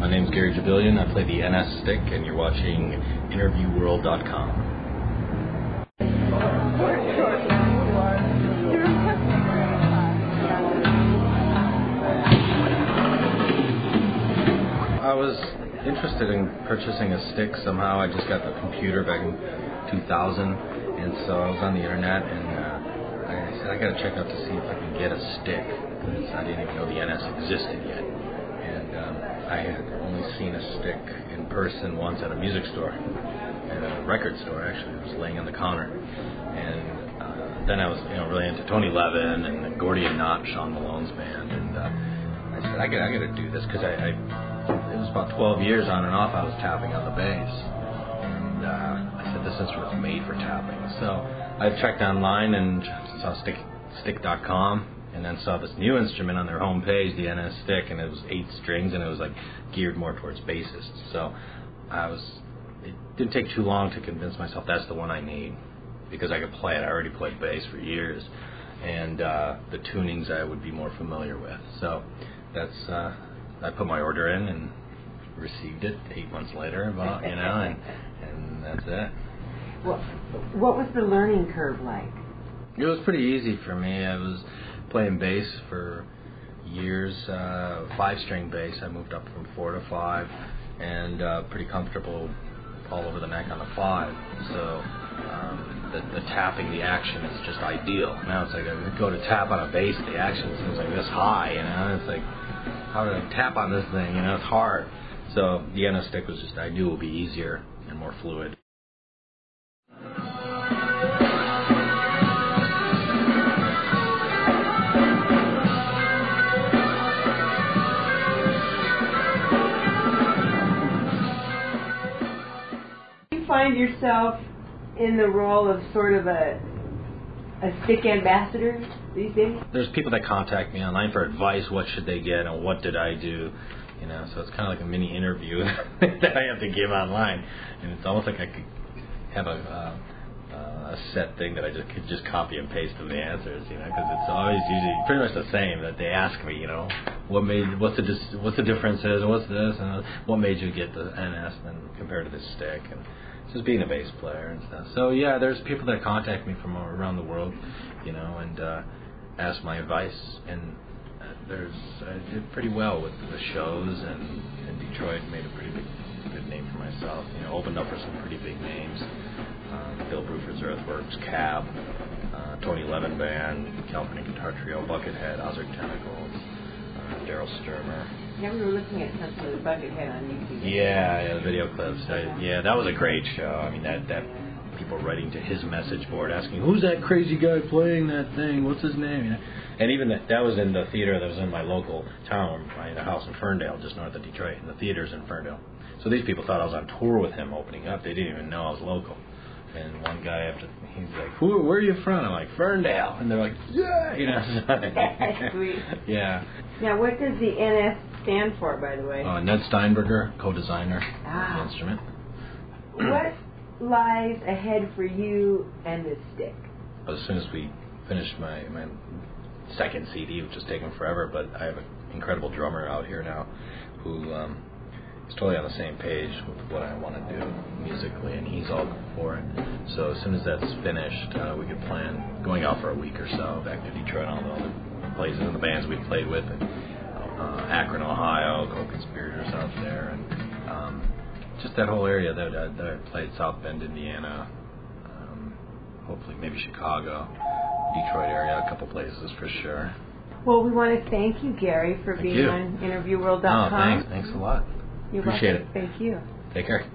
My name's Gary Jibilian. I play the NS stick, and you're watching Innerviewworld.com. I was interested in purchasing a stick somehow. I just got the computer back in 2000, and so I was on the internet, and I said I got to check out to see if I can get a stick, because I didn't even know the NS existed yet. And I had only seen a stick in person once at a music store, at a record store actually. It was laying on the counter, and then I was really into Tony Levin and Gordy Knott, Sean Malone's band, and I said I got to do this, because it was about 12 years on and off I was tapping on the bass, and I said this instrument's made for tapping. So I checked online and saw stick.com, and then saw this new instrument on their homepage, the NS stick, and it was 8 strings, and it was like geared more towards bassists. So it didn't take too long to convince myself that's the one I need, because I could play it. I already played bass for years, and the tunings I would be more familiar with. So that's I put my order in and received it 8 months later, about, and that's it. What was the learning curve like? It was pretty easy for me. I was playing bass for years, 5-string bass. I moved up from 4 to 5, and pretty comfortable all over the neck on the 5. So the tapping, the action is just ideal. Now it's like I go to tap on a bass, the action seems like this high, It's like, how do I tap on this thing? It's hard. So the NS stick was just, I knew it would be easier and more fluid. Do you find yourself in the role of sort of a stick ambassador these days? There's people that contact me online for advice. What should they get and what did I do? So it's kind of like a mini interview that I have to give online, and it's almost like I could have a set thing that I could just copy and paste of the answers, because it's always usually pretty much the same. That they ask me, what's the differences, and what's this, and what made you get the NS and compared to this stick, and just being a bass player and stuff. So yeah, there's people that contact me from around the world, and ask my advice, and I did pretty well with the shows, and Detroit made a pretty good name for myself. Opened up for some pretty big names: Bill Bruford's Earthworks, Cab, Tony Levin Band, California Guitar Trio, Buckethead, Ozark Tentacles, Daryl Sturmer. Yeah, we were looking at some of the Buckethead on YouTube. Yeah, the video clips. That was a great show. that people writing to his message board asking, who's that crazy guy playing that thing? What's his name? And even that was in the theater that was in my local town. I had a house in Ferndale, just north of Detroit, and the theater's in Ferndale. So these people thought I was on tour with him opening up. They didn't even know I was local. And one guy, he's like, where are you from? I'm like, Ferndale. And they're like, yeah, That's sweet. Yeah. Now, what does the NS stand for, by the way? Ned Steinberger, co-designer of the instrument. What lies ahead for you and the stick? As soon as we finished my second CD, which has taken forever, but I have an incredible drummer out here now who is totally on the same page with what I want to do musically, and he's all for it. So as soon as that's finished, we could plan going out for a week or so back to Detroit, all the other places and the bands we played with, and Akron, Ohio, co-conspirators out there, and just that whole area that I played, South Bend, Indiana, hopefully maybe Chicago, Detroit area, a couple places for sure. Well, we want to thank you, Gary, for being on Innerviewworld.com. Oh, thanks a lot. You're Appreciate welcome. it. Thank you. Take care.